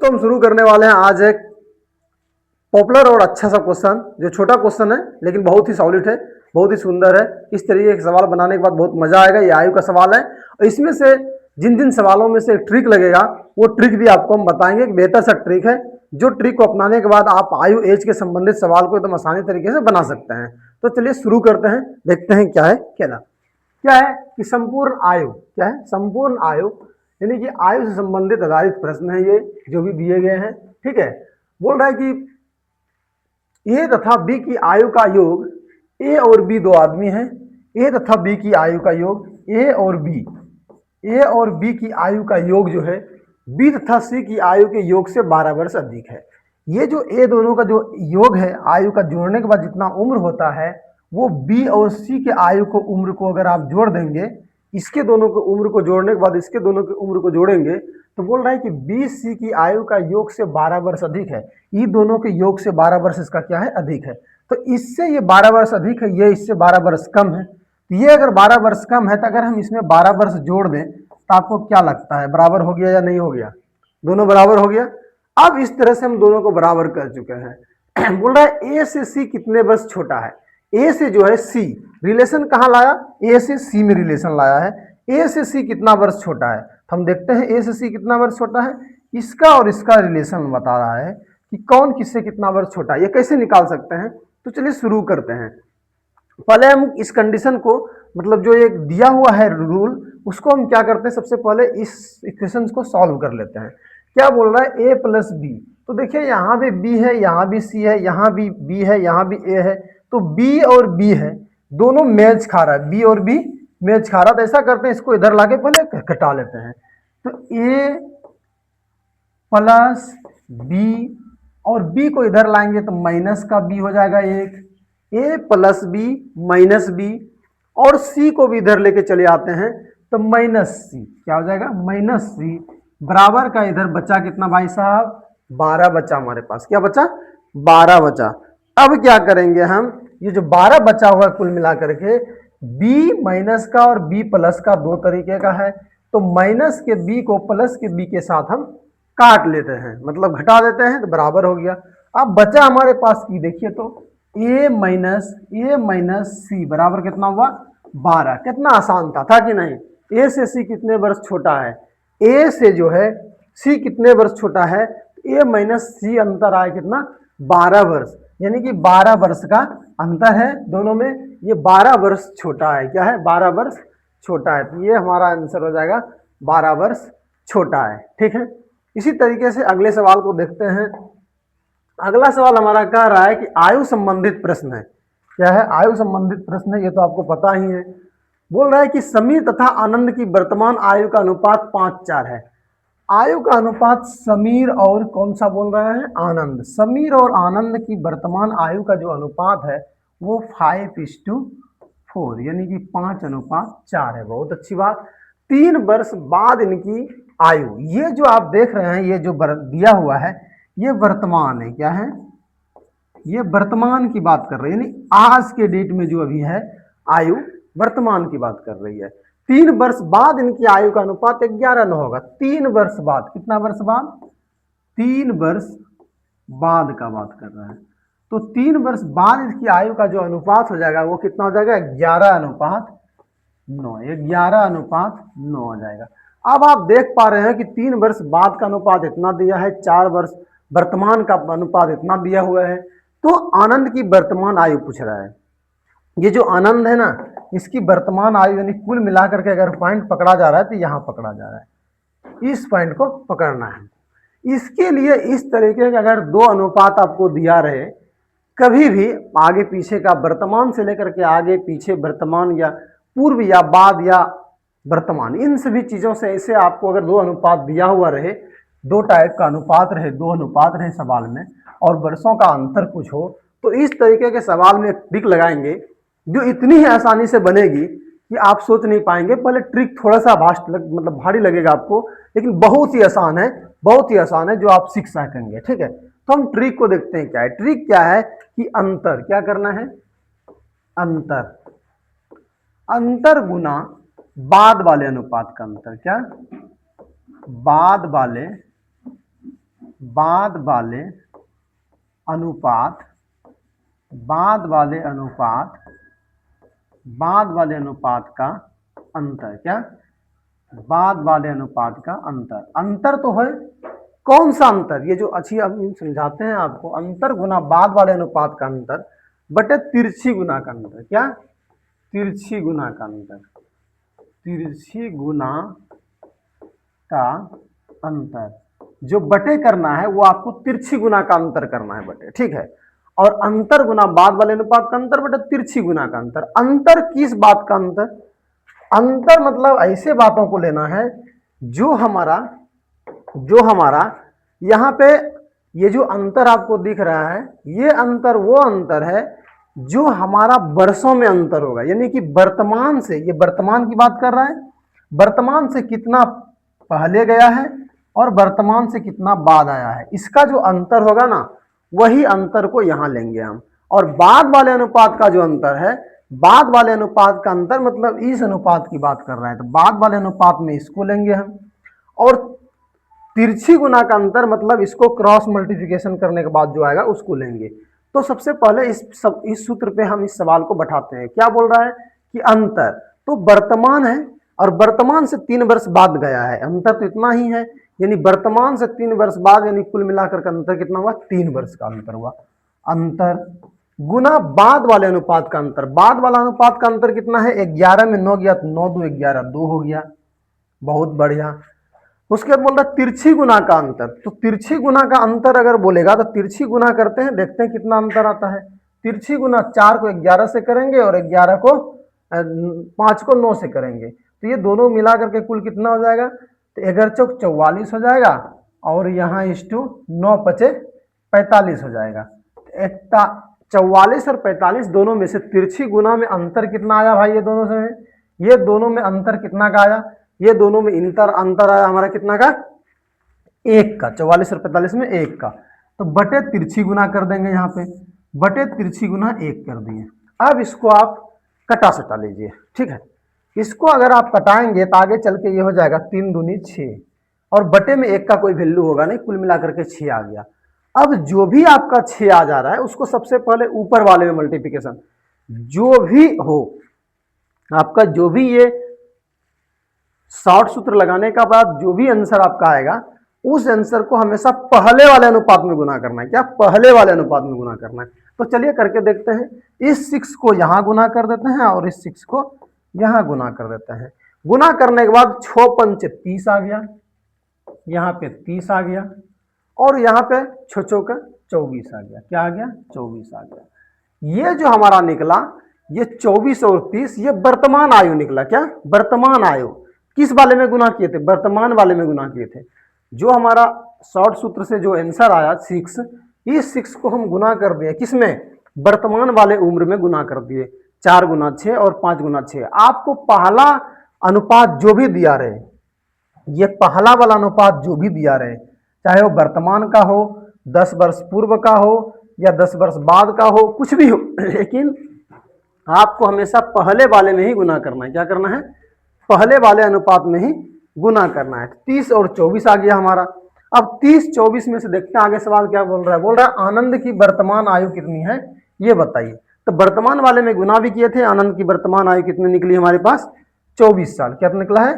दोस्तों हम शुरू करने वाले हैं आज एक पॉपुलर और अच्छा सा क्वेश्चन, जो छोटा क्वेश्चन है लेकिन बहुत ही सॉलिड है, बहुत ही सुंदर है। इस तरीके के सवाल बनाने के बाद बहुत मजा आएगा। ये आयु का सवाल है और इसमें से जिन जिन सवालों में से एक ट्रिक लगेगा वो ट्रिक भी आपको हम बताएंगे। एक बेहतर सा ट्रिक है जो ट्रिक को अपनाने के बाद आप आयु एज के संबंधित सवाल को एकदम आसानी तरीके से बना सकते हैं। तो चलिए शुरू करते हैं, देखते हैं क्या है क्या है कि संपूर्ण आयु क्या है। संपूर्ण आयु यानी कि आयु से संबंधित आधारित प्रश्न है ये, जो भी दिए गए हैं। ठीक है, बोल रहा है कि ए तथा बी की आयु का योग, ए और बी दो आदमी हैं। ए तथा बी की आयु का योग, ए और बी की आयु का योग जो है बी तथा सी की आयु के योग से 12 वर्ष अधिक है। ये जो ए दोनों का जो योग है, आयु का जोड़ने के बाद जितना उम्र होता है वो बी और सी के आयु को उम्र को अगर आप जोड़ देंगे, इसके दोनों की उम्र को जोड़ने के बाद इसके दोनों की उम्र को जोड़ेंगे तो बोल रहा है कि बी सी की आयु का योग से 12 वर्ष अधिक है। ये दोनों के योग से 12 वर्ष इसका क्या है, अधिक है। तो इससे ये 12 वर्ष अधिक है, ये इससे 12 वर्ष कम है। तो ये अगर 12 वर्ष कम है तो अगर हम इसमें 12 वर्ष जोड़ दें तो आपको क्या लगता है, बराबर हो गया या नहीं हो गया? दोनों बराबर हो गया। अब इस तरह से हम दोनों को बराबर कर चुके हैं। बोल रहा है ए से सी कितने वर्ष छोटा है। ए से जो है सी रिलेशन कहाँ लाया, ए से सी में रिलेशन लाया है। ए से सी कितना वर्ष छोटा है, तो हम देखते हैं ए से सी कितना वर्ष छोटा है। इसका और इसका रिलेशन बता रहा है कि कौन किससे कितना वर्ष छोटा है। ये कैसे निकाल सकते हैं, तो चलिए शुरू करते हैं। पहले हम इस कंडीशन को, मतलब जो एक दिया हुआ है रूल, उसको हम क्या करते हैं, सबसे पहले इस इक्वेशन को सॉल्व कर लेते हैं। क्या बोल रहा है, ए प्लस बी। तो देखिए यहाँ भी बी है, यहाँ भी सी है, यहाँ भी बी है, यहाँ भी ए है। तो बी और बी है, दोनों मैच खा रहा है, बी और बी मैच खा रहा। तो ऐसा करते हैं, इसको इधर लाके पहले घटा लेते हैं। तो ए प्लस बी और बी को इधर लाएंगे तो माइनस का बी हो जाएगा एक। ए प्लस बी माइनस बी, और सी को भी इधर लेके चले आते हैं तो माइनस सी, क्या हो जाएगा, माइनस सी बराबर का इधर बचा कितना भाई साहब, 12 बचा हमारे पास। क्या बचा, 12 बचा। अब क्या करेंगे हम, ये जो 12 बचा हुआ है कुल मिलाकर के, b माइनस का और b प्लस का दो तरीके का है। तो माइनस के b को प्लस के b के साथ हम काट लेते हैं, मतलब घटा देते हैं, तो बराबर हो गया। अब बचा हमारे पास की, देखिए तो a माइनस सी बराबर कितना हुआ, 12। कितना आसान था कि नहीं। a से c कितने वर्ष छोटा है, a से जो है c कितने वर्ष छोटा है, a माइनस सी अंतर आया कितना, 12 वर्ष। यानी कि 12 वर्ष का अंतर है दोनों में, ये 12 वर्ष छोटा है। क्या है, 12 वर्ष छोटा है। तो ये हमारा आंसर हो जाएगा 12 वर्ष छोटा है। ठीक है, इसी तरीके से अगले सवाल को देखते हैं। अगला सवाल हमारा कह रहा है कि आयु संबंधित प्रश्न है। क्या है, आयु संबंधित प्रश्न है, ये तो आपको पता ही है। बोल रहा है कि समीर तथा आनंद की वर्तमान आयु का अनुपात 5:4 है। आयु का अनुपात समीर और कौन सा बोल रहा है, आनंद। समीर और आनंद की वर्तमान आयु का जो अनुपात है वो 5:4 यानी कि 5:4 है। बहुत अच्छी बात। 3 वर्ष बाद इनकी आयु, ये जो आप देख रहे हैं, ये जो दिया हुआ है ये वर्तमान है। क्या है, ये वर्तमान की बात कर रही है, यानी आज के डेट में जो अभी है आयु, वर्तमान की बात कर रही है। 3 वर्ष बाद इनकी आयु का अनुपात 11:9 होगा। 3 वर्ष बाद, कितना वर्ष बाद, 3 वर्ष बाद का बात कर रहा है। तो 3 वर्ष बाद इसकी आयु का जो अनुपात हो जाएगा वो कितना हो जाएगा, 11:9। 11:9 हो जाएगा। अब आप देख पा रहे हैं कि 3 वर्ष बाद का अनुपात इतना दिया है, 4 वर्ष वर्तमान का अनुपात इतना दिया हुआ है। तो आनंद की वर्तमान आयु पूछ रहा है। ये जो आनंद है ना, इसकी वर्तमान आयु यानी कुल मिलाकर के अगर पॉइंट पकड़ा जा रहा है तो यहाँ पकड़ा जा रहा है, इस पॉइंट को पकड़ना है। इसके लिए इस तरीके का अगर दो अनुपात आपको दिया रहे, कभी भी आगे पीछे का, वर्तमान से लेकर के आगे पीछे वर्तमान या पूर्व या बाद या वर्तमान, इन सभी चीजों से ऐसे आपको अगर दो अनुपात दिया हुआ रहे, दो टाइप का अनुपात रहे, दो अनुपात रहे सवाल में, और वर्षों का अंतर कुछ हो, तो इस तरीके के सवाल में एक ट्रिक लगाएंगे जो इतनी ही आसानी से बनेगी कि आप सोच नहीं पाएंगे। पहले ट्रिक थोड़ा सा मतलब भारी लगेगा आपको, लेकिन बहुत ही आसान है, बहुत ही आसान है, जो आप सीख सकेंगे। ठीक है, तो हम ट्रिक को देखते हैं। क्या है ट्रिक, क्या है कि अंतर, क्या करना है, अंतर, अंतर गुना बाद वाले अनुपात का अंतर। क्या, बाद बाद वाले अनुपात, बाद वाले अनुपात, बाद वाले अनुपात का अंतर, क्या बाद वाले अनुपात का अंतर। अंतर तो है, कौन सा अंतर, ये जो अच्छी हम समझाते हैं आपको, अंतर गुना बाद वाले अनुपात का अंतर बटे तिरछी गुना का अंतर, क्या तिरछी गुना का अंतर, तिरछी गुना का अंतर जो बटे करना है वो आपको तिरछी गुना का अंतर करना है बटे, ठीक है। और अंतर गुना बाद वाले अनुपात का अंतर बटे तिरछी गुना का अंतर। अंतर किस बात का अंतर, अंतर मतलब ऐसे बातों को लेना है जो हमारा यहाँ पे ये जो अंतर आपको दिख रहा है, ये अंतर वो अंतर है जो हमारा वर्षों में अंतर होगा, यानी कि वर्तमान से, ये वर्तमान की बात कर रहा है, वर्तमान से कितना पहले गया है और वर्तमान से कितना बाद आया है, इसका जो अंतर होगा ना, वही अंतर को यहां लेंगे हम। और बाद वाले अनुपात का जो अंतर है, बाद वाले अनुपात का अंतर मतलब इस अनुपात की बात कर रहा है, तो बाद वाले अनुपात में इसको लेंगे हम। और तिरछी गुना का अंतर मतलब इसको क्रॉस मल्टीप्लिकेशन करने के बाद जो आएगा उसको लेंगे। तो सबसे पहले इस सूत्र पे हम इस सवाल को बैठाते हैं। क्या बोल रहा है कि अंतर तो वर्तमान है और वर्तमान से 3 वर्ष बाद गया है, अंतर तो इतना ही है, यानी वर्तमान से 3 वर्ष बाद, यानी कुल मिलाकर का अंतर कितना हुआ, 3 वर्ष का अंतर हुआ। अंतर गुना बाद वाले अनुपात का अंतर, बाद वाला अनुपात का अंतर कितना है, 11 में 9 गया तो 9 2 11 2 हो गया, बहुत बढ़िया। उसके बाद बोल रहा तिरछी गुना का अंतर, तो तिरछी गुना का अंतर अगर बोलेगा तो तिरछी गुना करते हैं, देखते हैं कितना अंतर आता है। तिरछी गुना 4 को 11 से करेंगे और 11 को 5 को 9 से करेंगे, तो ये दोनों मिला करके कुल कितना हो जाएगा, तो 11 चौक 44 हो जाएगा और यहाँ इस्टू 9 पचे 45 हो जाएगा। 44 और 45 दोनों में से तिरछी गुना में अंतर कितना आया भाई, ये दोनों से, ये दोनों में अंतर कितना का आया, ये दोनों में अंतर आया हमारा कितना का, 1 का, 44 और 45 में 1 का, तो बटे तिरछी गुना कर देंगे, यहाँ पे बटे तिरछी गुना 1 कर दिए। अब इसको आप कटा सटा लीजिए, ठीक है। इसको अगर आप कटाएंगे तो आगे चल के ये हो जाएगा 3 दूनी 6 और बटे में 1 का कोई वैल्यू होगा नहीं, कुल मिलाकर के 6 आ गया। अब जो भी आपका 6 आ जा रहा है उसको सबसे पहले ऊपर वाले में मल्टीप्लिकेशन, जो भी हो आपका, जो भी ये शॉर्ट सूत्र लगाने का बाद जो भी आंसर आपका आएगा, उस आंसर को हमेशा पहले वाले अनुपात में गुना करना है, क्या पहले वाले अनुपात में गुना करना है। तो चलिए करके देखते हैं। इस 6 को यहां गुना कर देते हैं और इस 6 को यहां गुना कर देते हैं। गुना करने के बाद 6 पंचे 30 आ गया, यहाँ पे 30 आ गया और यहाँ पे 6 का 24 आ गया। क्या आ गया, 24 आ गया। ये जो हमारा निकला, ये 24 और 30, ये वर्तमान आयु निकला। क्या वर्तमान आयु, किस वाले में गुना किए थे, वर्तमान वाले में गुना किए थे। जो हमारा शॉर्ट सूत्र से जो आंसर आया 6, इस 6 को हम गुना कर दिए किसमें, वर्तमान वाले उम्र में गुना कर दिए। 4 गुना 6 और 5 गुना 6। आपको पहला अनुपात जो भी दिया रहे, ये पहला वाला अनुपात जो भी दिया रहे, चाहे वो वर्तमान का हो, 10 वर्ष पूर्व का हो या 10 वर्ष बाद का हो, कुछ भी हो, लेकिन आपको हमेशा पहले वाले में ही गुना करना है। क्या करना है, पहले वाले अनुपात में ही गुना करना है। 30 और 24 आ गया हमारा। अब 30-24 में से देखते हैं आगे सवाल क्या बोल रहा है। बोल रहा है आनंद की वर्तमान आयु कितनी है, ये बताइए। तो वर्तमान वाले में गुना भी किए थे, आनंद की वर्तमान आयु कितनी निकली हमारे पास, 24 साल। क्या निकला है,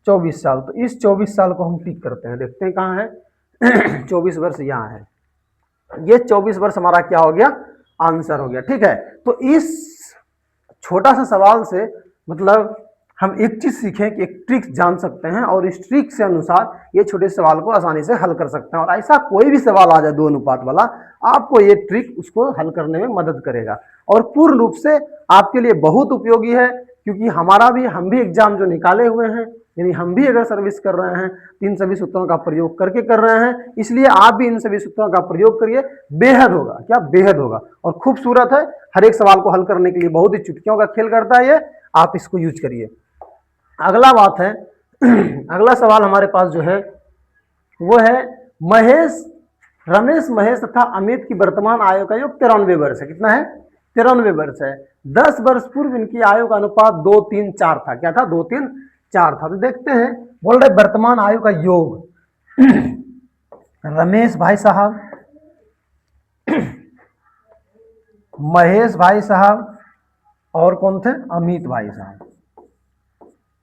24 साल। तो इस 24 साल को हम टिक करते हैं, देखते हैं कहाँ है 24 वर्ष यहाँ है। ये 24 वर्ष हमारा क्या हो गया, आंसर हो गया। ठीक है, तो इस छोटा सा सवाल से मतलब हम एक चीज सीखें कि एक ट्रिक जान सकते हैं और इस ट्रिक से अनुसार ये छोटे सवाल को आसानी से हल कर सकते हैं। और ऐसा कोई भी सवाल आ जाए 2 अनुपात वाला, आपको ये ट्रिक उसको हल करने में मदद करेगा और पूर्ण रूप से आपके लिए बहुत उपयोगी है। क्योंकि हम भी एग्जाम जो निकाले हुए हैं, यानी हम भी अगर सर्विस कर रहे हैं तो इन सभी सूत्रों का प्रयोग करके कर रहे हैं, इसलिए आप भी इन सभी सूत्रों का प्रयोग करिए। बेहद होगा, क्या बेहद होगा और खूबसूरत है। हर एक सवाल को हल करने के लिए बहुत ही चुटकियों का खेल करता है ये, आप इसको यूज करिए। अगला बात है अगला सवाल हमारे पास जो है वो है रमेश महेश तथा अमित की वर्तमान आयु का योग 93 वर्ष है। कितना है, 93 वर्ष है। 10 वर्ष पूर्व इनकी आयु का अनुपात 2 3 4 था। क्या था, 2 3 4 था। तो देखते हैं, बोल रहे वर्तमान आयु का योग रमेश भाई साहब, महेश भाई साहब, और कौन थे, अमित भाई साहब।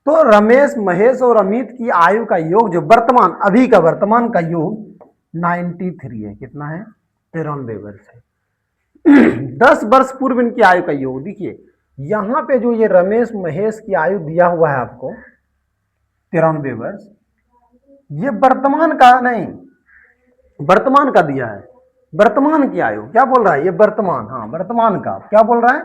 तो रमेश, महेश और अमित की आयु का योग जो वर्तमान, अभी का वर्तमान का योग 93 है। कितना है, 93 वर्ष है। 10 वर्ष पूर्व इनकी आयु का योग देखिए, यहां पे जो ये रमेश महेश की आयु दिया हुआ है आपको 93 वर्ष, ये वर्तमान का नहीं, वर्तमान का दिया है, वर्तमान की आयु क्या बोल रहा है ये, वर्तमान, हाँ वर्तमान का क्या बोल रहा है,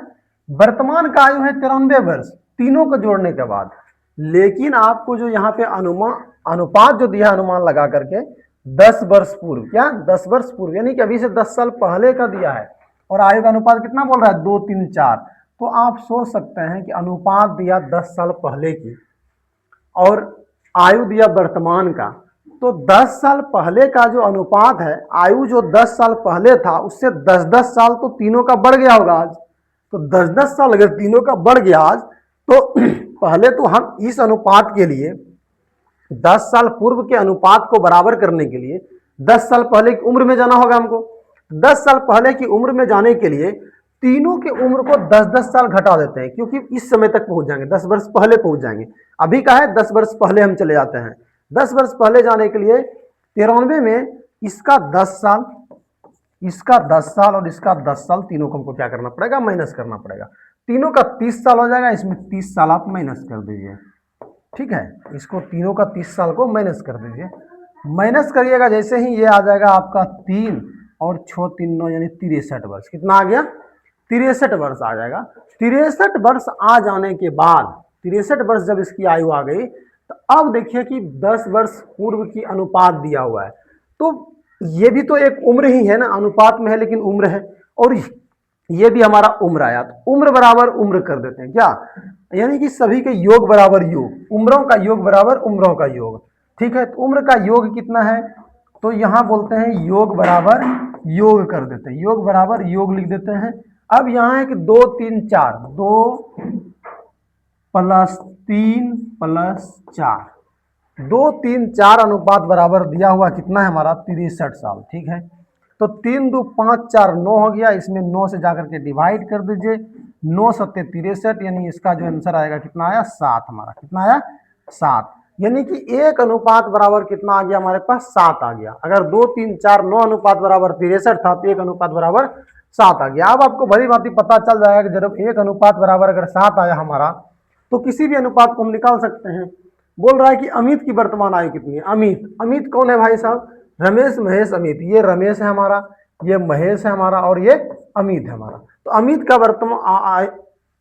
वर्तमान का आयु है 93 वर्ष तीनों को जोड़ने के बाद। लेकिन आपको जो यहाँ पे अनुपात जो दिया है अनुमान लगा करके 10 वर्ष पूर्व, क्या 10 वर्ष पूर्व, यानी कि अभी से 10 साल पहले का दिया है, और आयु का अनुपात कितना बोल रहा है, 2 3 4। तो आप सोच सकते हैं कि अनुपात दिया 10 साल पहले की और आयु दिया वर्तमान का, तो 10 साल पहले का जो अनुपात है, आयु जो 10 साल पहले था उससे 10-10 साल तो तीनों का बढ़ गया होगा आज। तो 10-10 साल अगर तीनों का बढ़ गया आज, तो पहले तो हम इस अनुपात के लिए 10 साल पूर्व के अनुपात को बराबर करने के लिए 10 साल पहले की उम्र में जाना होगा हमको। 10 साल पहले की उम्र में जाने के लिए तीनों की उम्र को 10-10 साल घटा देते हैं, क्योंकि इस समय तक पहुंच जाएंगे, 10 वर्ष पहले पहुंच जाएंगे। अभी का है 10 वर्ष पहले हम चले जाते हैं। 10 वर्ष पहले जाने के लिए 93 में इसका 10 साल, इसका 10 साल और इसका 10 साल, तीनों को हमको क्या करना पड़ेगा, माइनस करना पड़ेगा। तीनों का 30 साल हो जाएगा, इसमें 30 साल आप माइनस कर दीजिए। ठीक है, इसको तीनों का 30 साल को माइनस कर दीजिए। माइनस करिएगा जैसे ही ये आ जाएगा आपका 3 और 6 3 9 यानी 63 वर्ष। कितना आ गया, 63 वर्ष आ जाएगा। 63 वर्ष आ जाने के बाद, 63 वर्ष जब इसकी आयु आ गई, तो अब देखिए कि 10 वर्ष पूर्व की अनुपात दिया हुआ है, तो ये भी तो एक उम्र ही है ना, अनुपात में है लेकिन उम्र है, और ये भी हमारा उम्र आया, तो उम्र बराबर उम्र कर देते हैं क्या, यानी कि सभी के योग बराबर योग, उम्रों का योग बराबर उम्रों का योग। ठीक है, तो उम्र का योग कितना है, तो यहां बोलते हैं योग बराबर योग कर देते हैं, योग बराबर योग लिख देते हैं। अब यहां है कि 2 3 4, 2 + 3 + 4, 2 3 4 अनुपात बराबर दिया हुआ कितना है हमारा, 63 साल। ठीक है, तो 3 2 5 4 9 हो गया, इसमें 9 से जाकर के डिवाइड कर दीजिए, 9 7 63, यानी इसका जो आंसर आएगा कितना आया, 7 हमारा, कितना आया, 7। यानी कि एक अनुपात बराबर कितना आ गया हमारे पास, 7 आ गया। अगर 2 3 4 9 अनुपात बराबर 63 था, तो एक अनुपात बराबर 7 आ गया। अब आपको भली भांति पता चल जाएगा कि जब एक अनुपात बराबर अगर 7 आया हमारा, तो किसी भी अनुपात को हम निकाल सकते हैं। बोल रहा है कि अमित की वर्तमान आयु कितनी है, अमित, अमित कौन है भाई साहब, रमेश महेश अमित, ये रमेश है हमारा, ये महेश है हमारा, और ये अमित है हमारा। तो अमित का वर्तमान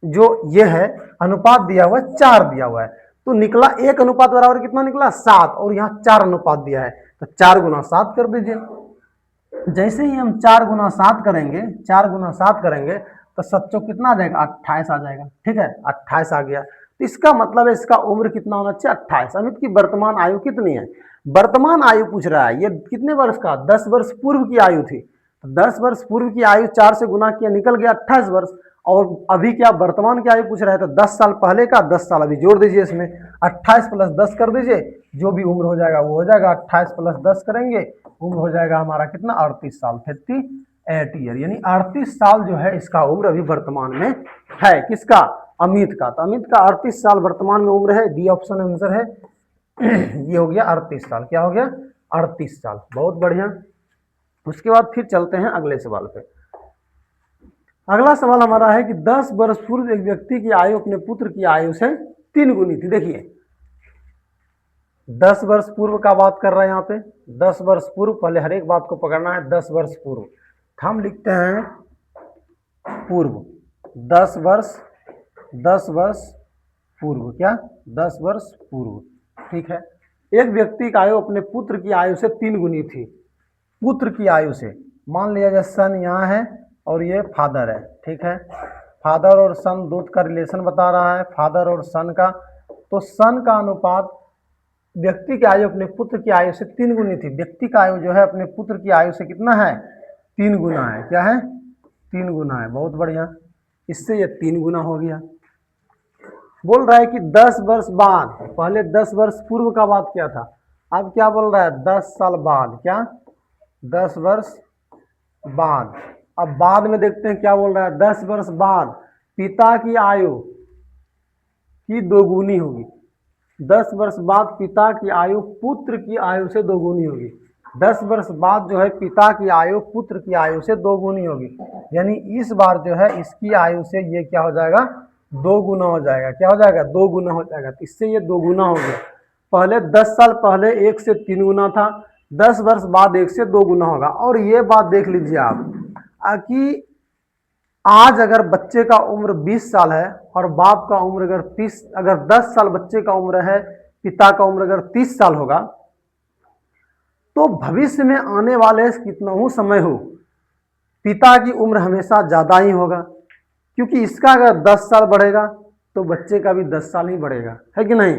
जो ये है अनुपात दिया हुआ है 4 दिया हुआ है, तो निकला एक अनुपात बराबर कितना निकला, 7, और यहाँ 4 अनुपात दिया है, तो 4 × 7 कर दीजिए। जैसे ही हम 4 × 7 करेंगे, 4 × 7 करेंगे, तो 7 कितना आ जाएगा, 28 आ जाएगा। ठीक है, 28 आ गया, तो इसका मतलब है इसका उम्र कितना होना चाहिए, 28। अमित की वर्तमान आयु कितनी है, वर्तमान आयु पूछ रहा है, ये कितने वर्ष का, 10 वर्ष पूर्व की आयु थी, तो 10 वर्ष पूर्व की आयु 4 से गुना किया, निकल गया 28 वर्ष। और अभी क्या वर्तमान की आयु पूछ रहा है, तो 10 साल पहले का 10 साल अभी जोड़ दीजिए इसमें, 28 + 10 कर दीजिए, जो भी उम्र हो जाएगा वो हो जाएगा। 28 + 10 करेंगे, उम्र हो जाएगा हमारा कितना, 38 साल, 38 ईयर, यानी 38 साल जो है इसका उम्र अभी वर्तमान में है, किसका, अमित का। तो अमित का 38 साल वर्तमान में उम्र है, डी ऑप्शन आंसर है। ये हो गया 38 साल, क्या हो गया, 38 साल, बहुत बढ़िया। उसके बाद फिर चलते हैं अगले सवाल पे। अगला सवाल हमारा है कि 10 वर्ष पूर्व एक व्यक्ति की आयु अपने पुत्र की आयु से 3 गुनी थी। देखिए 10 वर्ष पूर्व का बात कर रहे हैं यहाँ पे, 10 वर्ष पूर्व, पहले हर एक बात को पकड़ना है। 10 वर्ष पूर्व हम लिखते हैं पूर्व, 10 वर्ष, 10 वर्ष पूर्व, क्या 10 वर्ष पूर्व। ठीक है, एक व्यक्ति की आयु अपने पुत्र की आयु से 3 गुनी थी, पुत्र की आयु से। मान लिया जाए सन यहाँ है और ये फादर है। ठीक है, फादर और सन दूध का रिलेशन बता रहा है, फादर और सन का। तो सन का अनुपात व्यक्ति की आयु अपने पुत्र की आयु से 3 गुनी थी, व्यक्ति का आयु जो है अपने पुत्र की आयु से कितना है, 3 गुना है। क्या है, 3 गुना है, बहुत बढ़िया। इससे ये 3 गुना हो गया। बोल रहा है कि 10 वर्ष बाद, पहले 10 वर्ष पूर्व का बात क्या था, अब क्या बोल रहा है, 10 साल बाद, क्या 10 वर्ष बाद। अब बाद में देखते हैं क्या बोल रहा है। 10 वर्ष बाद पिता की आयु की दोगुनी होगी। 10 वर्ष बाद पिता की आयु पुत्र की आयु से दोगुनी होगी। 10 वर्ष बाद जो है पिता की आयु पुत्र की आयु से दोगुनी होगी। यानी इस बार जो है इसकी आयु से ये क्या हो जाएगा, 2 गुना हो जाएगा। क्या हो जाएगा, 2 गुना हो जाएगा। तो इससे ये 2 गुना हो गया। पहले 10 साल पहले 1 से 3 गुना था, 10 वर्ष बाद 1 से 2 गुना होगा। और ये बात देख लीजिए आप कि आज अगर बच्चे का उम्र 20 साल है और बाप का उम्र अगर 10 साल बच्चे का उम्र है, पिता का उम्र अगर 30 साल होगा, तो भविष्य में आने वाले कितना ही समय हो, पिता की उम्र हमेशा ज़्यादा ही होगा। क्योंकि इसका अगर 10 साल बढ़ेगा तो बच्चे का भी 10 साल ही बढ़ेगा, है कि नहीं।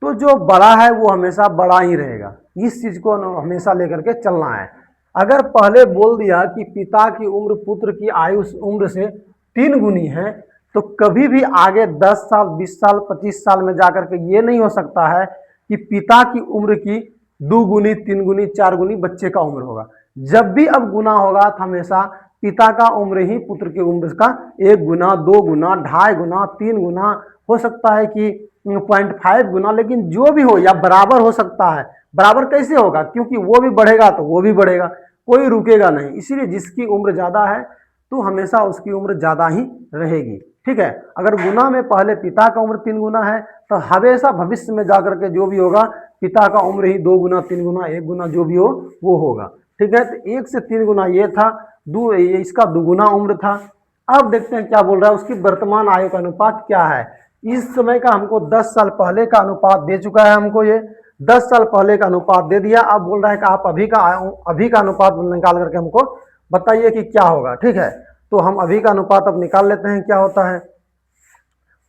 तो जो बड़ा है वो हमेशा बड़ा ही रहेगा। इस चीज़ को हमेशा लेकर के चलना है। अगर पहले बोल दिया कि पिता की उम्र पुत्र की आयु उम्र से 3 गुनी है, तो कभी भी आगे 10 साल 20 साल 25 साल में जाकर के ये नहीं हो सकता है कि पिता की उम्र की 2 गुनी 3 गुनी 4 गुनी बच्चे का उम्र होगा। जब भी अब गुना होगा तो हमेशा पिता का उम्र ही पुत्र की उम्र का 1 गुना 2 गुना 2.5 गुना 3 गुना, हो सकता है कि 0.5 गुना, लेकिन जो भी हो या बराबर हो सकता है। बराबर कैसे होगा, क्योंकि वो भी बढ़ेगा तो वो भी बढ़ेगा, कोई रुकेगा नहीं। इसीलिए जिसकी उम्र ज़्यादा है तो हमेशा उसकी उम्र ज़्यादा ही रहेगी। ठीक है। अगर गुना में पहले पिता का उम्र 3 गुना है तो हमेशा भविष्य में जाकर के जो भी होगा पिता का उम्र ही 2 गुना 3 गुना 1 गुना जो भी हो वो होगा। ठीक है। तो 1 से 3 गुना ये था, इसका 2 गुना उम्र था। अब देखते हैं क्या बोल रहा है, उसकी वर्तमान आयु का अनुपात क्या है। इस समय का हमको 10 साल पहले का अनुपात दे चुका है, हमको ये 10 साल पहले का अनुपात दे दिया। अब बोल रहा है कि आप अभी का अनुपात निकाल करके हमको बताइए कि क्या होगा। ठीक है। तो हम अभी का अनुपात अब निकाल लेते हैं क्या होता है।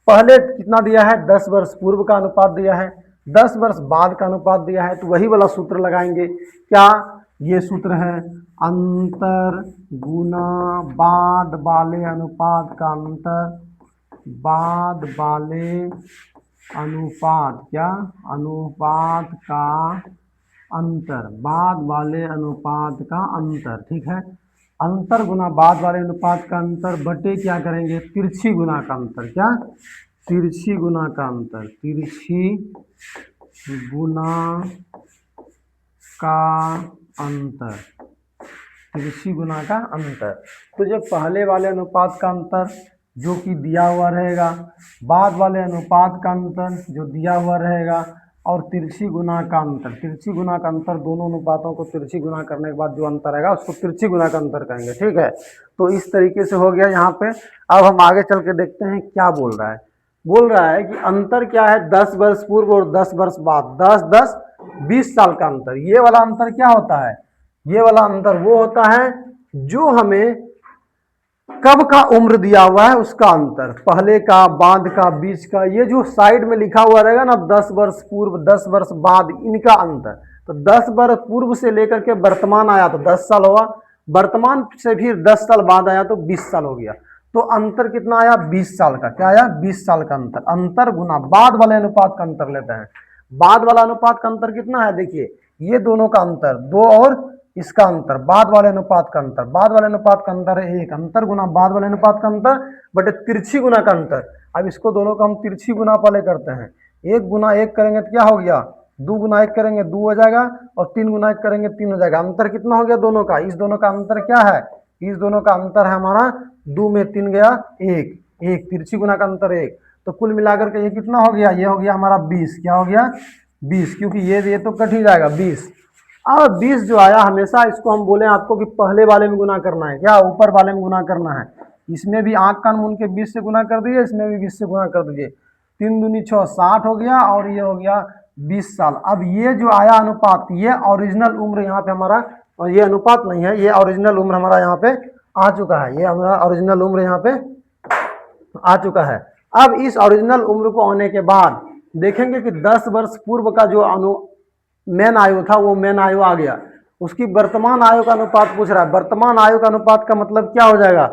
पहले कितना दिया है, 10 वर्ष पूर्व का अनुपात दिया है, 10 वर्ष बाद का अनुपात दिया है। तो वही वाला सूत्र लगाएंगे। क्या, ये सूत्र है अंतर गुना बाद वाले अनुपात का अंतर, बाद वाले अनुपात, क्या, अनुपात का अंतर, बाद वाले अनुपात का अंतर। ठीक है। अंतर गुना बाद वाले अनुपात का अंतर बटे क्या करेंगे, तिरछी गुना का अंतर। क्या, तिरछी गुना का अंतर, तिरछी गुना का अंतर, तिरछी गुना का अंतर। तो जब पहले वाले अनुपात का अंतर जो कि दिया हुआ रहेगा, बाद वाले अनुपात का अंतर जो दिया हुआ रहेगा, और तिरछी गुना का अंतर, तिरछी गुना का अंतर, दोनों अनुपातों को तिरछी गुना करने के बाद जो अंतर आएगा उसको तिरछी गुना का अंतर कहेंगे। ठीक है। तो इस तरीके से हो गया यहाँ पे। अब हम आगे चल के देखते हैं क्या बोल रहा है। बोल रहा है कि अंतर क्या है, 10 वर्ष पूर्व और 10 वर्ष बाद, 10 10 20 साल का अंतर। ये वाला अंतर क्या होता है, ये वाला अंतर वो होता है जो हमें कब का उम्र दिया हुआ है उसका अंतर, पहले का, बाद का, बीच का। ये जो साइड में लिखा हुआ रहेगा ना, 10 वर्ष पूर्व 10 वर्ष बाद, इनका अंतर। तो 10 वर्ष पूर्व से लेकर के वर्तमान आया तो 10 साल हुआ, वर्तमान से फिर 10 साल बाद आया तो 20 साल हो गया। तो अंतर कितना आया, 20 साल का। क्या आया, 20 साल का अंतर। अंतर गुना बाद वाले अनुपात का अंतर लेते हैं। बाद वाला अनुपात का अंतर कितना है, देखिए ये दोनों का अंतर 2 और इसका अंतर, बाद वाले अनुपात का अंतर, बाद वाले अनुपात का अंतर है 1, अंतर गुना बाद वाले अनुपात का अंतर बटे तिरछी गुना का अंतर। अब इसको दोनों का हम तिरछी गुना पहले करते हैं। 1 गुना 1 करेंगे तो क्या हो गया, 2 गुना 1 करेंगे 2 हो जाएगा, और 3 गुना 1 करेंगे 3 हो जाएगा। अंतर कितना हो गया दोनों का, इस दोनों का अंतर क्या है, इस दोनों का अंतर है हमारा 2 में 3 गया 1, 1 तिरछी गुना का अंतर 1। तो कुल मिलाकर के ये कितना हो गया, ये हो गया हमारा 20। क्या हो गया, 20, क्योंकि ये तो कट ही जाएगा 20। अब 20 जो आया, हमेशा इसको हम बोले आपको कि पहले वाले में गुना करना है, क्या, ऊपर वाले में गुना करना है। इसमें भी आंख कान मुन के 20 से गुना कर दिए, इसमें भी 20 से गुना कर दीजिए। 3 दूनी 6 60 हो गया, और ये हो गया 20 साल। अब ये जो आया अनुपात, ये ओरिजिनल उम्र यहाँ पे हमारा, और ये अनुपात नहीं है, ये ओरिजिनल उम्र हमारा यहाँ पे आ चुका है। ये हमारा ओरिजिनल उम्र यहाँ पे आ चुका है। अब इस ओरिजिनल उम्र को आने के बाद देखेंगे कि 10 वर्ष पूर्व का जो मेन आयु था वो मेन आयु आ गया। उसकी वर्तमान आयु का अनुपात पूछ रहा है। वर्तमान आयु का अनुपात का मतलब क्या हो जाएगा,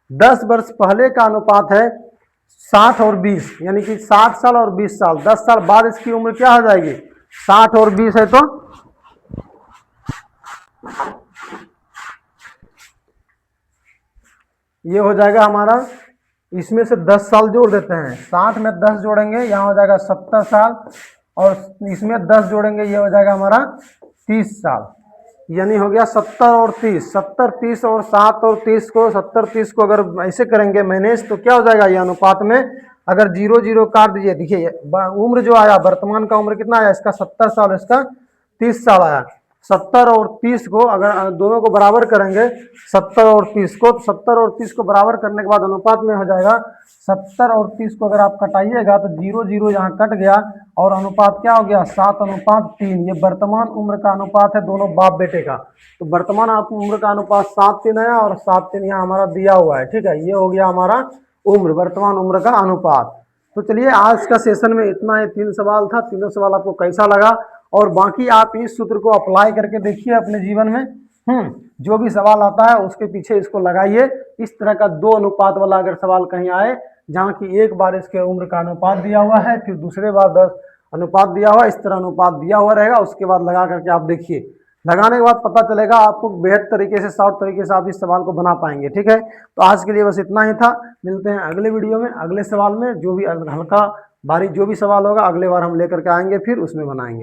10 वर्ष पहले का अनुपात है 60 और 20, यानी कि 60 साल और 20 साल। 10 साल बाद इसकी उम्र क्या हो जाएगी, 60 और 20 है तो ये हो जाएगा हमारा, इसमें से 10 साल जोड़ देते हैं, 60 में 10 जोड़ेंगे, यहाँ हो जाएगा 70 साल, और इसमें 10 जोड़ेंगे, ये हो जाएगा हमारा 30 साल। यानी हो गया 70 और 30, 70 30 और 7 और 30 को, 70 30 को अगर ऐसे करेंगे मैनेज तो क्या हो जाएगा ये अनुपात में, अगर 0 0 काट दीजिए, देखिए उम्र जो आया, वर्तमान का उम्र कितना आया, इसका 70 साल, इसका 30 साल आया। 70 और 30 को अगर दोनों को बराबर करेंगे, 70 और 30 को, तो 70 और 30 को बराबर करने के बाद अनुपात में हो जाएगा, 70 और 30 को अगर आप कटाइएगा तो 0 0 यहाँ कट गया, और अनुपात क्या हो गया, 7:3। ये वर्तमान उम्र का अनुपात है दोनों बाप बेटे का। तो वर्तमान उम्र का अनुपात 7:3 आया, और 7:3 यहाँ हमारा दिया हुआ है, ठीक है। ये हो गया हमारा उम्र, वर्तमान उम्र का अनुपात। तो चलिए आज का सेशन में इतना ही, 3 सवाल था, तीनों सवाल आपको कैसा लगा, और बाकी आप इस सूत्र को अप्लाई करके देखिए अपने जीवन में। जो भी सवाल आता है उसके पीछे इसको लगाइए। इस तरह का 2 अनुपात वाला अगर सवाल कहीं आए, जहाँ की एक बार इसके उम्र का अनुपात दिया हुआ है, फिर दूसरे बार 10 अनुपात दिया हुआ है, इस तरह अनुपात दिया हुआ रहेगा, उसके बाद लगा करके आप देखिए, लगाने के बाद पता चलेगा आपको बेहतर तरीके से, शॉर्ट तरीके से आप इस सवाल को बना पाएंगे, ठीक है। तो आज के लिए बस इतना ही था, मिलते हैं अगले वीडियो में, अगले सवाल में, जो भी हल्का भारी जो भी सवाल होगा अगले बार हम लेकर के आएंगे, फिर उसमें बनाएंगे।